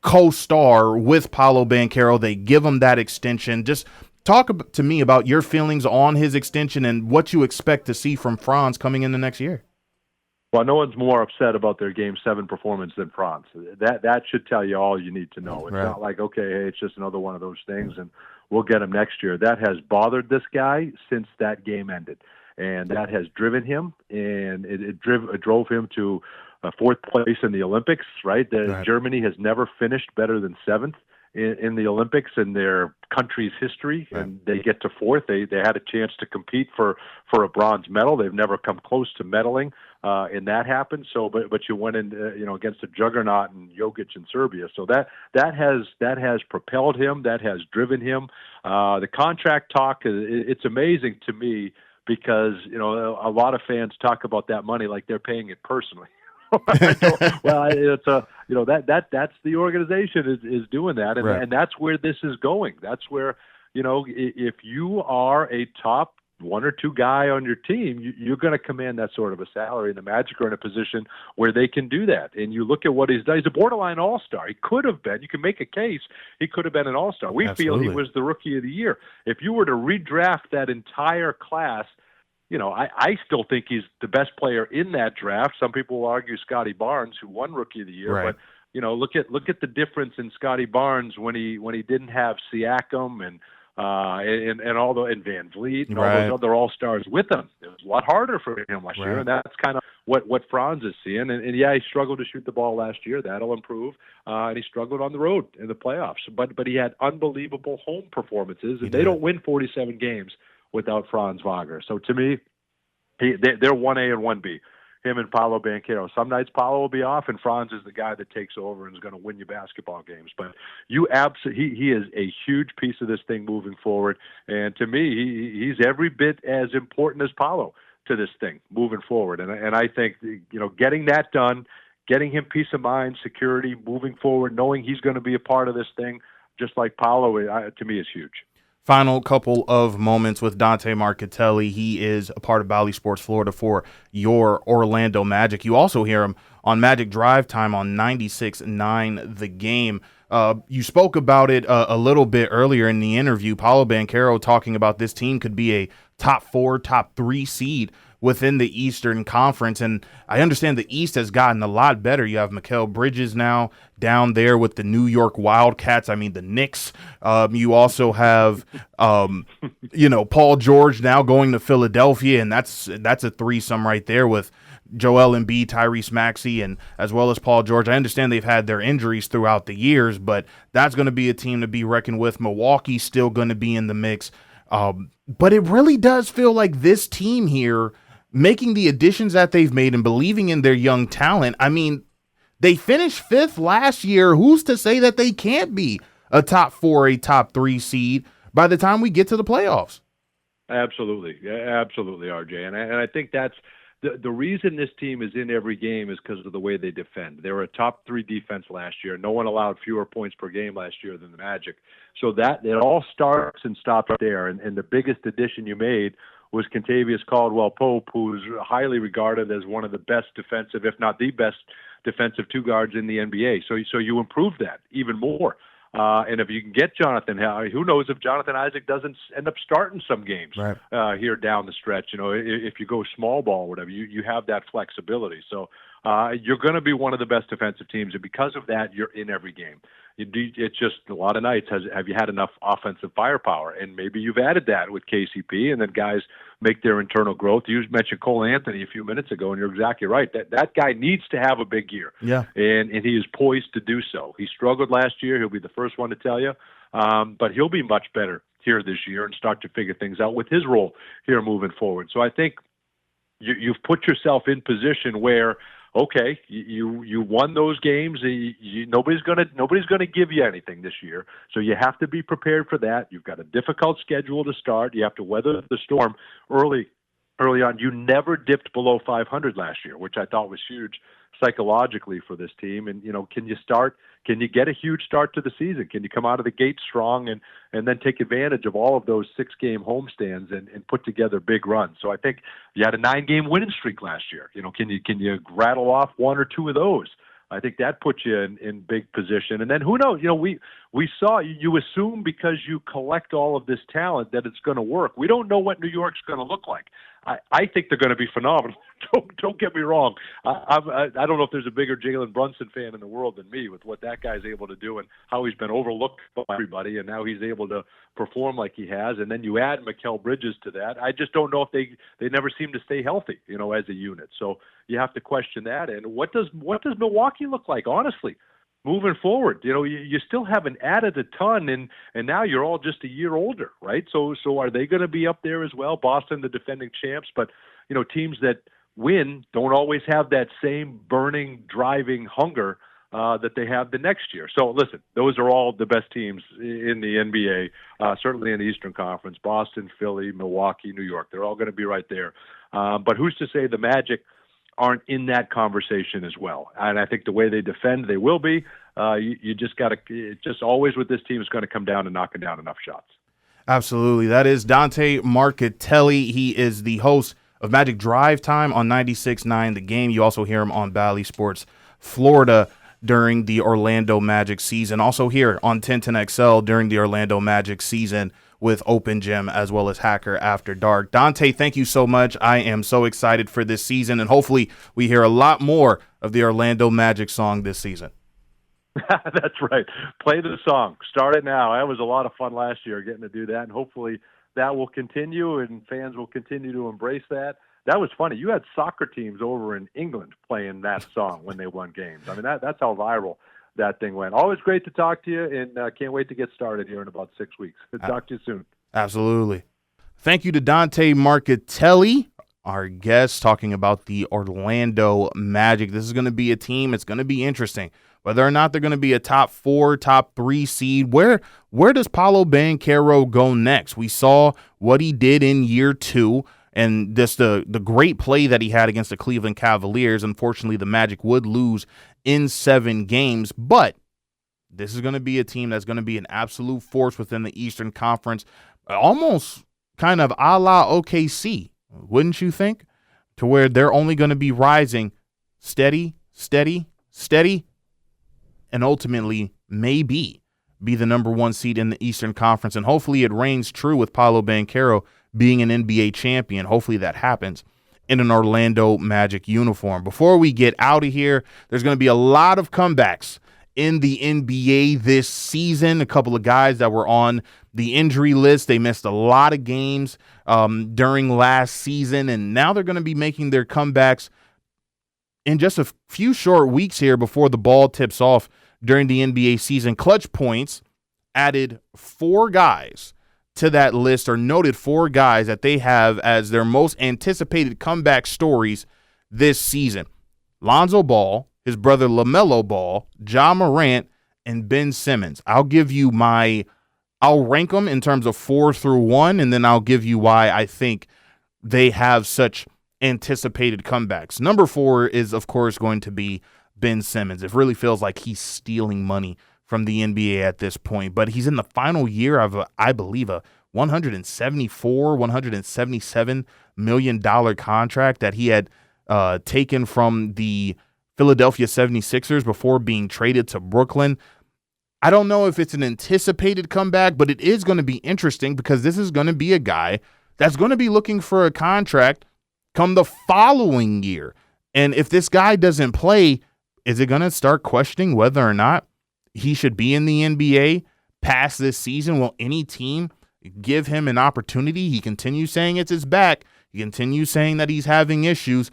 co-star with Paolo Banchero. They give him that extension. Just talk to me about your feelings on his extension and what you expect to see from Franz coming in the next year. Well, no one's more upset about their Game 7 performance than Franz. That should tell you all you need to know. It's not like, okay, hey, it's just another one of those things, and we'll get him next year. That has bothered this guy since that game ended, and that has driven him, and it drove him to fourth place in the Olympics, right? Germany has never finished better than seventh in the Olympics in their country's history, and they get to fourth. They had a chance to compete for a bronze medal. They've never come close to medaling, and that happened. So, but you went in, against a juggernaut in Jokic in Serbia. So that has propelled him. That has driven him. The contract talk, it's amazing to me because a lot of fans talk about that money like they're paying it personally. Well, it's that's the organization is doing that, and that's where this is going. That's where if you are a top one or two guy on your team, you're going to command that sort of a salary. And the Magic are in a position where they can do that. And you look at what he's done. He's a borderline all-star. He could have been. You can make a case he could have been an all-star. We feel he was the Rookie of the Year. If you were to redraft that entire class, I still think he's the best player in that draft. Some people will argue Scotty Barnes, who won Rookie of the Year, but look at the difference in Scotty Barnes when he didn't have Siakam and Van Vliet and all those other all-stars with him. It was a lot harder for him last year, and that's kind of what Franz is seeing. And he struggled to shoot the ball last year. That'll improve. And he struggled on the road in the playoffs, but he had unbelievable home performances, and they don't win 47 games without Franz Wagner. So to me, they're 1A and 1B, him and Paolo Banchero. Some nights Paolo will be off, and Franz is the guy that takes over and is going to win you basketball games. But he is a huge piece of this thing moving forward. And to me, he's every bit as important as Paolo to this thing moving forward. And I think, getting that done, getting him peace of mind, security, moving forward, knowing he's going to be a part of this thing, just like Paolo, to me is huge. Final couple of moments with Dante Marchitelli. He is a part of Bally Sports Florida for your Orlando Magic. You also hear him on Magic Drive Time on 96.9 The Game. You spoke about it a little bit earlier in the interview. Paolo Banchero talking about this team could be a top 4, top 3 seed within the Eastern Conference. And I understand the East has gotten a lot better. You have Mikal Bridges now down there with the New York Wildcats. I mean, the Knicks. You also have, Paul George now going to Philadelphia, and that's a threesome right there with Joel Embiid, Tyrese Maxey, and as well as Paul George. I understand they've had their injuries throughout the years, but that's going to be a team to be reckoned with. Milwaukee's still going to be in the mix. But it really does feel like this team here, making the additions that they've made and believing in their young talent. I mean, they finished 5th last year. Who's to say that they can't be a top 4, a top 3 seed by the time we get to the playoffs? Absolutely. Absolutely, RJ. And I think that's the reason this team is in every game is because of the way they defend. They were a top 3 defense last year. No one allowed fewer points per game last year than the Magic. So that it all starts and stops there. And the biggest addition you made was Kentavious Caldwell-Pope, who's highly regarded as one of the best defensive, if not the best defensive 2 guards in the NBA. So you improve that even more. And if you can get Jonathan, who knows if Jonathan Isaac doesn't end up starting some games here down the stretch. If you go small ball or whatever, you have that flexibility. So you're going to be one of the best defensive teams, and because of that, you're in every game. It's just a lot of nights. Have you had enough offensive firepower? And maybe you've added that with KCP, and then guys make their internal growth. You mentioned Cole Anthony a few minutes ago, and you're exactly right. That guy needs to have a big year, and he is poised to do so. He struggled last year. He'll be the first one to tell you, but he'll be much better here this year and start to figure things out with his role here moving forward. So I think you've put yourself in position where, okay, you won those games. Nobody's gonna give you anything this year, so you have to be prepared for that. You've got a difficult schedule to start. You have to weather the storm early on. You never dipped below 500 last year, which I thought was huge psychologically for this team. And can you get a huge start to the season? Can you come out of the gate strong and then take advantage of all of those 6-game homestands and put together big runs? So I think you had a 9-game winning streak last year. Can you rattle off 1 or 2 of those? I think that puts you in big position. And then who knows? We saw, you assume because you collect all of this talent that it's going to work. We don't know what New York's going to look like. I think they're going to be phenomenal. Don't get me wrong. I don't know if there's a bigger Jalen Brunson fan in the world than me with what that guy's able to do and how he's been overlooked by everybody, and now he's able to perform like he has. And then you add Mikal Bridges to that. I just don't know if they never seem to stay healthy, as a unit. So you have to question that. And what does Milwaukee look like, honestly? Moving forward, you still haven't added a ton, and now you're all just a year older, right? So are they going to be up there as well? Boston, the defending champs, but teams that win don't always have that same burning, driving hunger that they have the next year. So listen, those are all the best teams in the NBA, certainly in the Eastern Conference: Boston, Philly, Milwaukee, New York. They're all going to be right there. But who's to say the Magic aren't in that conversation as well? And I think the way they defend, they will be. You just got to, just always with this team, is going to come down to knocking down enough shots. Absolutely. That is Dante Marchitelli. He is the host of Magic Drive Time on 96.9 The Game. You also hear him on Bally Sports Florida during the Orlando Magic season. Also here on 1010XL during the Orlando Magic season with Open Gym as well as Hacker After Dark. Dante, thank you so much. I am so excited for this season, and hopefully we hear a lot more of the Orlando Magic song this season. That's right. Play the song. Start it now. That was a lot of fun last year getting to do that, and hopefully that will continue and fans will continue to embrace that. That was funny. You had soccer teams over in England playing that song when they won games. I mean, that's how viral that thing went. Always great to talk to you, and can't wait to get started here in about 6 weeks. Talk to you soon. Absolutely. Thank you to Dante Marchitelli, our guest, talking about the Orlando Magic. This is going to be a team. It's going to be interesting. Whether or not they're going to be a top 4, top 3 seed, where does Paolo Banchero go next? We saw what he did in year 2 and just the great play that he had against the Cleveland Cavaliers. Unfortunately, the Magic would lose in 7 games, but this is going to be a team that's going to be an absolute force within the Eastern Conference, almost kind of a la OKC, wouldn't you think? To where they're only going to be rising steady, steady, and ultimately maybe be the number 1 seed in the Eastern Conference. And hopefully it reigns true with Paolo Banchero being an NBA champion. Hopefully that happens in an Orlando Magic uniform. Before we get out of here, there's going to be a lot of comebacks in the NBA this season. A couple of guys that were on the injury list, they missed a lot of games during last season, and now they're going to be making their comebacks in just a few short weeks here before the ball tips off during the NBA season. Clutch Points added 4 guys to that list, or noted 4 guys that they have as their most anticipated comeback stories this season. Lonzo Ball, his brother LaMelo Ball, Ja Morant, and Ben Simmons. I'll rank them in terms of 4 through 1, and then I'll give you why I think they have such anticipated comebacks. Number 4 is, of course, going to be Ben Simmons. It really feels like he's stealing money from the NBA at this point, but he's in the final year of, I believe, a $177 million contract that he had taken from the Philadelphia 76ers before being traded to Brooklyn. I don't know if it's an anticipated comeback, but it is going to be interesting because this is going to be a guy that's going to be looking for a contract come the following year. And if this guy doesn't play, is it going to start questioning whether or not he should be in the NBA past this season? Will any team give him an opportunity? He continues saying it's his back. He continues saying that he's having issues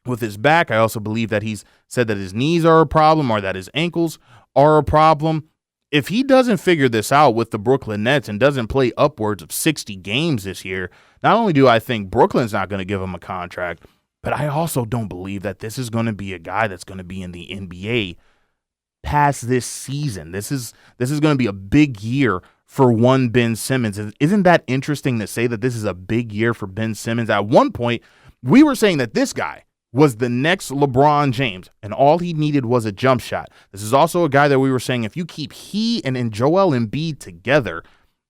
with his back. I also believe that he's said that his knees are a problem or that his ankles are a problem. If he doesn't figure this out with the Brooklyn Nets and doesn't play upwards of 60 games this year, not only do I think Brooklyn's not going to give him a contract, but I also don't believe that this is going to be a guy that's going to be in the NBA past this season. This is going to be a big year for one Ben Simmons. Isn't that interesting to say that this is a big year for Ben Simmons? At one point, we were saying that this guy was the next LeBron James, and all he needed was a jump shot. This is also a guy that we were saying if you keep he and Joel Embiid together,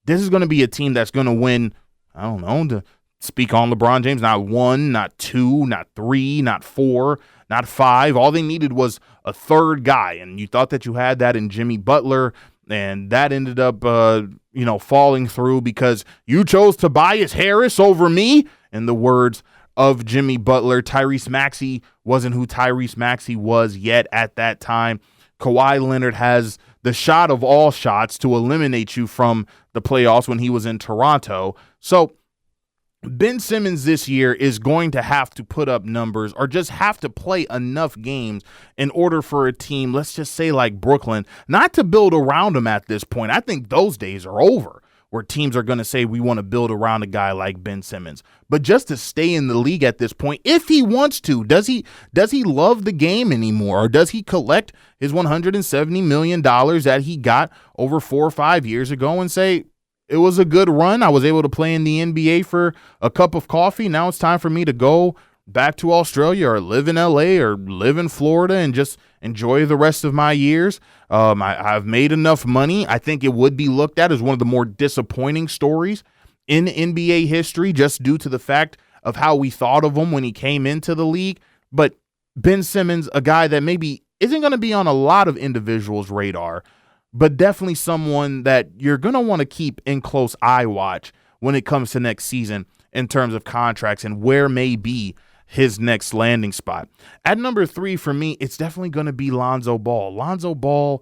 this is going to be a team that's going to win, I don't know, to speak on LeBron James, not 1, not 2, not 3, not 4, not 5. All they needed was a third guy, and you thought that you had that in Jimmy Butler, and that ended up falling through because you chose Tobias Harris over me, in the words of Jimmy Butler. Tyrese Maxey wasn't who Tyrese Maxey was yet at that time. Kawhi Leonard has the shot of all shots to eliminate you from the playoffs when he was in Toronto. So Ben Simmons this year is going to have to put up numbers or just have to play enough games in order for a team, let's just say like Brooklyn, not to build around him at this point. I think those days are over, where teams are going to say we want to build around a guy like Ben Simmons. But just to stay in the league at this point, if he wants to, does he love the game anymore? Or does he collect his $170 million that he got over 4 or 5 years ago and say, it was a good run, I was able to play in the NBA for a cup of coffee, now it's time for me to go back to Australia or live in LA or live in Florida and just enjoy the rest of my years? I've made enough money. I think it would be looked at as one of the more disappointing stories in NBA history, just due to the fact of how we thought of him when he came into the league. But Ben Simmons, a guy that maybe isn't going to be on a lot of individuals' radar, but definitely someone that you're going to want to keep in close eye watch when it comes to next season in terms of contracts and where may be his next landing spot. At number 3 for me, it's definitely going to be Lonzo Ball. Lonzo Ball,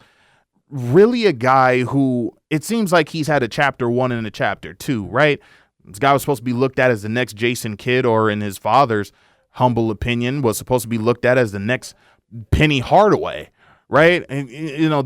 really a guy who it seems like he's had a chapter 1 and a chapter 2, right? This guy was supposed to be looked at as the next Jason Kidd, or in his father's humble opinion, was supposed to be looked at as the next Penny Hardaway, right? And,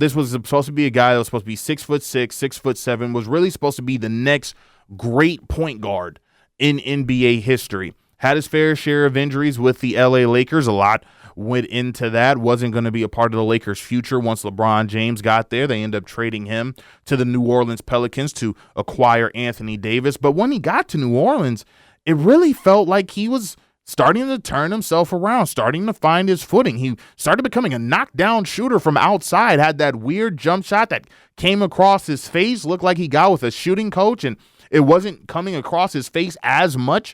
this was supposed to be a guy that was supposed to be 6'6", 6'7", was really supposed to be the next great point guard in NBA history. Had his fair share of injuries with the LA Lakers. A lot went into that. Wasn't going to be a part of the Lakers' future once LeBron James got there. They ended up trading him to the New Orleans Pelicans to acquire Anthony Davis. But when he got to New Orleans, it really felt like he was starting to turn himself around, starting to find his footing. He started becoming a knockdown shooter from outside, had that weird jump shot that came across his face, looked like he got with a shooting coach, and it wasn't coming across his face as much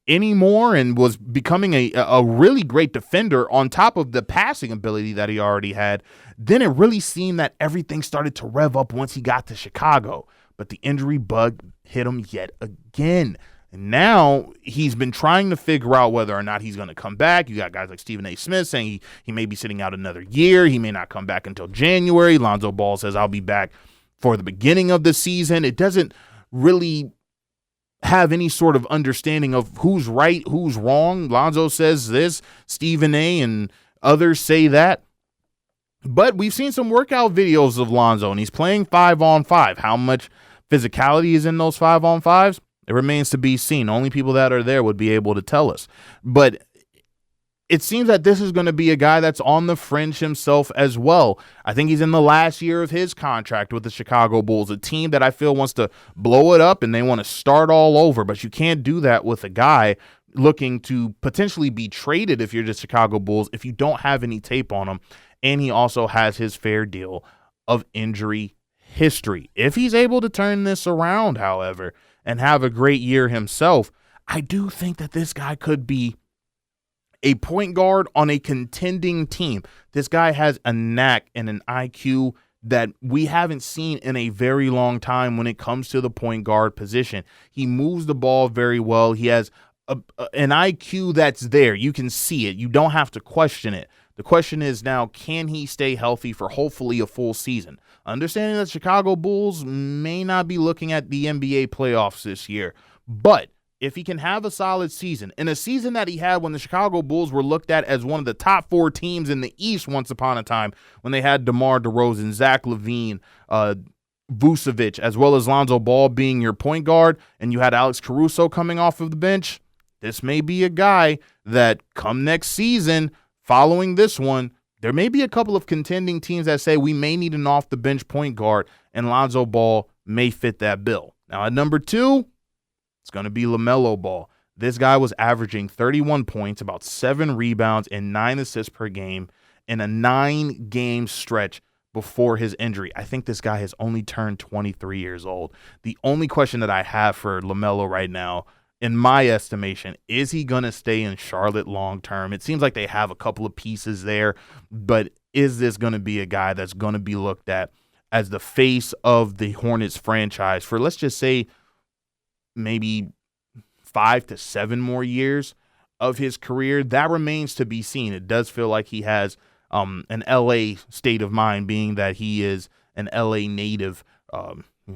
anymore and was becoming a really great defender on top of the passing ability that he already had, then it really seemed that everything started to rev up once he got to Chicago. But the injury bug hit him yet again. And now he's been trying to figure out whether or not he's going to come back. You got guys like Stephen A. Smith saying he may be sitting out another year. He may not come back until January. Lonzo Ball says, I'll be back for the beginning of the season. It doesn't really have any sort of understanding of who's right, who's wrong. Lonzo says this, Stephen A. and others say that. But we've seen some workout videos of Lonzo, and he's playing 5-on-5. How much physicality is in those 5-on-5s? It remains to be seen. Only people that are there would be able to tell us. But it seems that this is going to be a guy that's on the fringe himself as well. I think he's in the last year of his contract with the Chicago Bulls, a team that I feel wants to blow it up and they want to start all over. But you can't do that with a guy looking to potentially be traded if you're the Chicago Bulls if you don't have any tape on him. And he also has his fair deal of injury history. If he's able to turn this around, however, and have a great year himself, I do think that this guy could be a point guard on a contending team. This guy has a knack and an IQ that we haven't seen in a very long time when it comes to the point guard position. He moves the ball very well. He has an IQ that's there. You can see it. You don't have to question it. The question is now, can he stay healthy for hopefully a full season? Understanding that Chicago Bulls may not be looking at the NBA playoffs this year, but if he can have a solid season, in a season that he had when the Chicago Bulls were looked at as one of the top 4 teams in the East once upon a time, when they had DeMar DeRozan, Zach LaVine, Vucevic, as well as Lonzo Ball being your point guard, and you had Alex Caruso coming off of the bench, this may be a guy that come next season, following this one, there may be a couple of contending teams that say we may need an off-the-bench point guard, and Lonzo Ball may fit that bill. Now, at number 2, it's going to be LaMelo Ball. This guy was averaging 31 points, about 7 rebounds, and 9 assists per game in a 9-game stretch before his injury. I think this guy has only turned 23 years old. The only question that I have for LaMelo right now, in my estimation, is he going to stay in Charlotte long term? It seems like they have a couple of pieces there, but is this going to be a guy that's going to be looked at as the face of the Hornets franchise for, let's just say, maybe 5 to 7 more years of his career? That remains to be seen. It does feel like he has an LA state of mind, being that he is an LA native,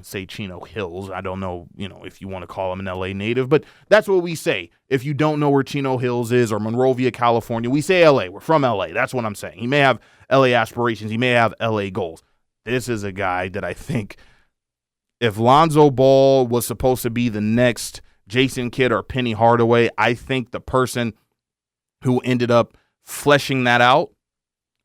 say Chino Hills. I don't know, if you want to call him an LA native, but that's what we say. If you don't know where Chino Hills is, or Monrovia, California, we say LA. We're from LA. That's what I'm saying. He may have LA aspirations. He may have LA goals. This is a guy that I think, if Lonzo Ball was supposed to be the next Jason Kidd or Penny Hardaway, I think the person who ended up fleshing that out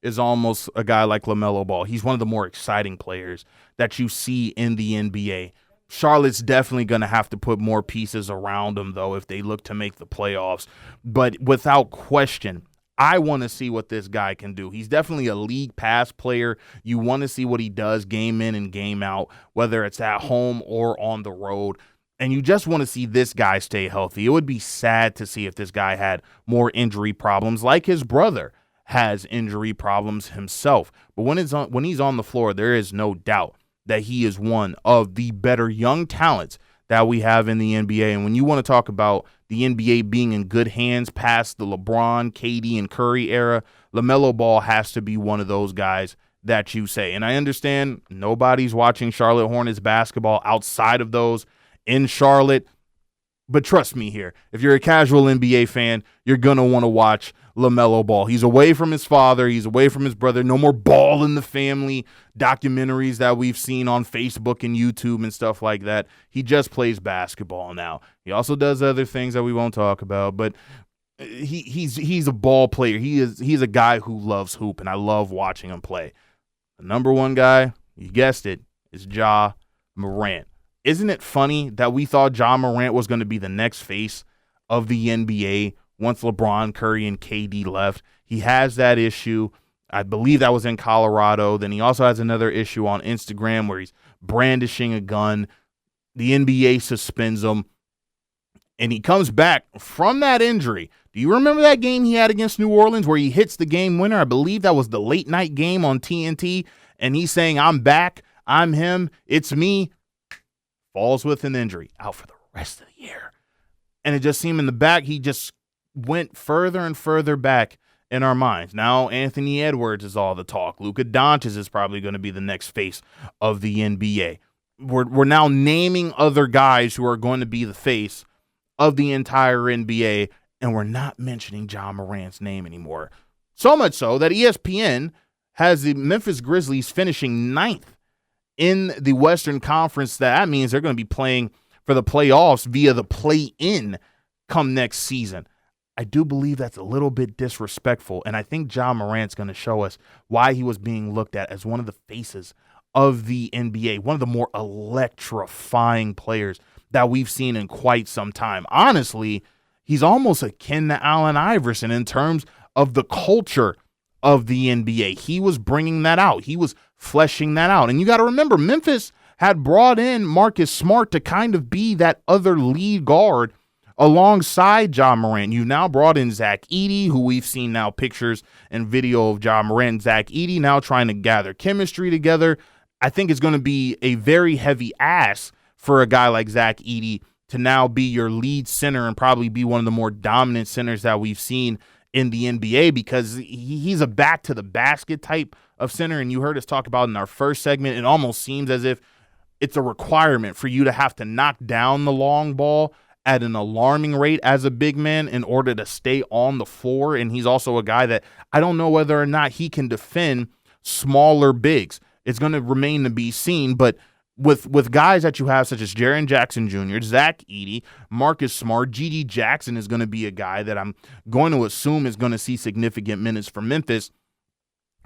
is almost a guy like LaMelo Ball. He's one of the more exciting players that you see in the NBA. Charlotte's definitely going to have to put more pieces around him, though, if they look to make the playoffs. But without question, I want to see what this guy can do. He's definitely a league pass player. You want to see what he does game in and game out, whether it's at home or on the road. And you just want to see this guy stay healthy. It would be sad to see if this guy had more injury problems, like his brother has injury problems himself. But when he's on the floor, there is no doubt that he is one of the better young talents that we have in the NBA. And when you want to talk about the NBA being in good hands past the LeBron, KD, and Curry era, LaMelo Ball has to be one of those guys that you say. And I understand nobody's watching Charlotte Hornets basketball outside of those in Charlotte. But trust me here, if you're a casual NBA fan, you're going to want to watch LaMelo Ball. He's away from his father. He's away from his brother. No more Ball in the Family documentaries that we've seen on Facebook and YouTube and stuff like that. He just plays basketball now. He also does other things that we won't talk about, but he's a ball player. He's a guy who loves hoop, and I love watching him play. The number 1 guy, you guessed it, is Ja Morant. Isn't it funny that we thought Ja Morant was going to be the next face of the NBA once LeBron, Curry, and KD left? He has that issue. I believe that was in Colorado. Then he also has another issue on Instagram where he's brandishing a gun. The NBA suspends him. and he comes back from that injury. Do you remember that game he had against New Orleans where he hits the game winner? I believe that was the late night game on TNT, and he's saying, I'm back, I'm him, it's me. Falls with an injury, out for the rest of the year. And it just seemed in the back, he just went further and further back in our minds. Now Anthony Edwards is all the talk. Luka Doncic is probably going to be the next face of the NBA. We're now naming other guys who are going to be the face of the entire NBA, and we're not mentioning Ja Morant's name anymore. So much so that ESPN has the Memphis Grizzlies finishing 9th in the Western Conference. That means they're going to be playing for the playoffs via the play-in come next season. I do believe that's a little bit disrespectful, and I think Ja Morant's going to show us why he was being looked at as one of the faces of the NBA, one of the more electrifying players that we've seen in quite some time. Honestly, he's almost akin to Allen Iverson in terms of the culture of the NBA. He was bringing that out. He was fleshing that out. And you got to remember, Memphis had brought in Marcus Smart to kind of be that other lead guard alongside Ja Morant. You've now brought in Zach Edey, who we've seen now pictures and video of Ja Morant and Zach Edey now trying to gather chemistry together. I think it's going to be a very heavy ask for a guy like Zach Edey to now be your lead center and probably be one of the more dominant centers that we've seen in the NBA, because he's a back to the basket type of center. And you heard us talk about in our first segment, it almost seems as if it's a requirement for you to have to knock down the long ball at an alarming rate as a big man in order to stay on the floor. And he's also a guy that I don't know whether or not he can defend smaller bigs. It's going to remain to be seen, but with guys that you have such as Jaren Jackson Jr., Zach Edey, Marcus Smart, Gigi Jackson is going to be a guy that I'm going to assume is going to see significant minutes for Memphis.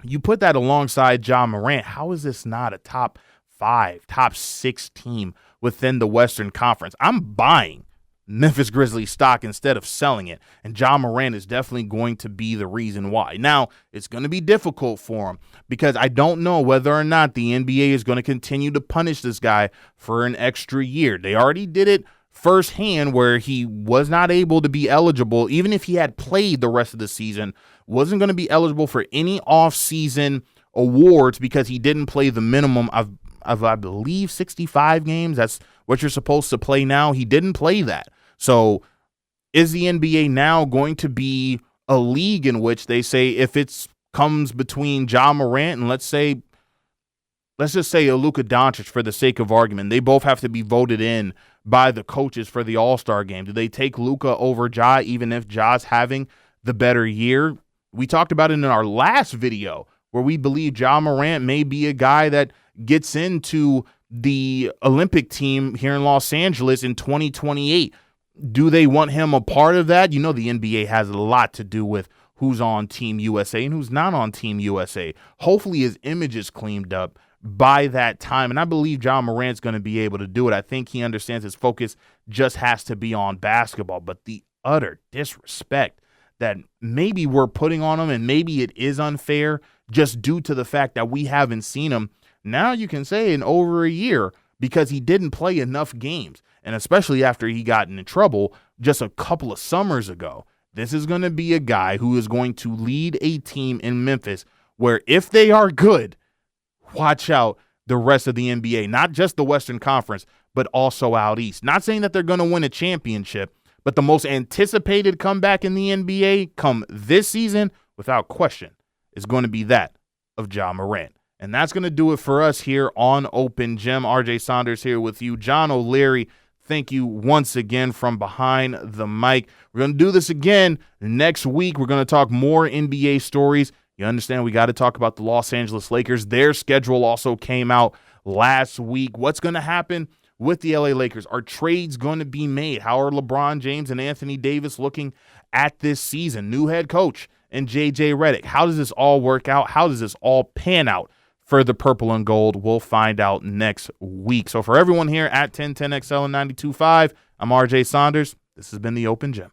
You put that alongside Ja Morant, how is this not a top 5, top 6 team within the Western Conference? I'm buying Memphis Grizzlies stock instead of selling it, and Ja Morant is definitely going to be the reason why. Now, it's going to be difficult for him because I don't know whether or not the NBA is going to continue to punish this guy for an extra year. They already did it firsthand where he was not able to be eligible, even if he had played the rest of the season, wasn't going to be eligible for any off-season awards because he didn't play the minimum of I believe 65 games. That's what you're supposed to play now. He didn't play that. So is the NBA now going to be a league in which they say if it comes between Ja Morant and let's just say a Luka Doncic for the sake of argument, they both have to be voted in by the coaches for the All-Star game. Do they take Luka over Ja even if Ja's having the better year? We talked about it in our last video where we believe Ja Morant may be a guy that gets into the Olympic team here in Los Angeles in 2028. Do they want him a part of that? You know, the NBA has a lot to do with who's on Team USA and who's not on Team USA. Hopefully his image is cleaned up by that time, and I believe Ja Morant's going to be able to do it. I think he understands his focus just has to be on basketball, but the utter disrespect that maybe we're putting on him, and maybe it is unfair just due to the fact that we haven't seen him, now you can say in over a year, because he didn't play enough games, and especially after he got in trouble just a couple of summers ago. This is going to be a guy who is going to lead a team in Memphis where if they are good, watch out the rest of the NBA, not just the Western Conference, but also out east. Not saying that they're going to win a championship, but the most anticipated comeback in the NBA come this season, without question, is going to be that of Ja Morant. And that's going to do it for us here on Open Gym. RJ Saunders here with you. John O'Leary, thank you once again from behind the mic. We're going to do this again next week. We're going to talk more NBA stories. You understand we got to talk about the Los Angeles Lakers. Their schedule also came out last week. What's going to happen with the LA Lakers? Are trades going to be made? How are LeBron James and Anthony Davis looking at this season? New head coach and JJ Redick. How does this all work out? How does this all pan out for the purple and gold? We'll find out next week. So for everyone here at 1010XL and 92.5, I'm RJ Saunders. This has been the Open Gym.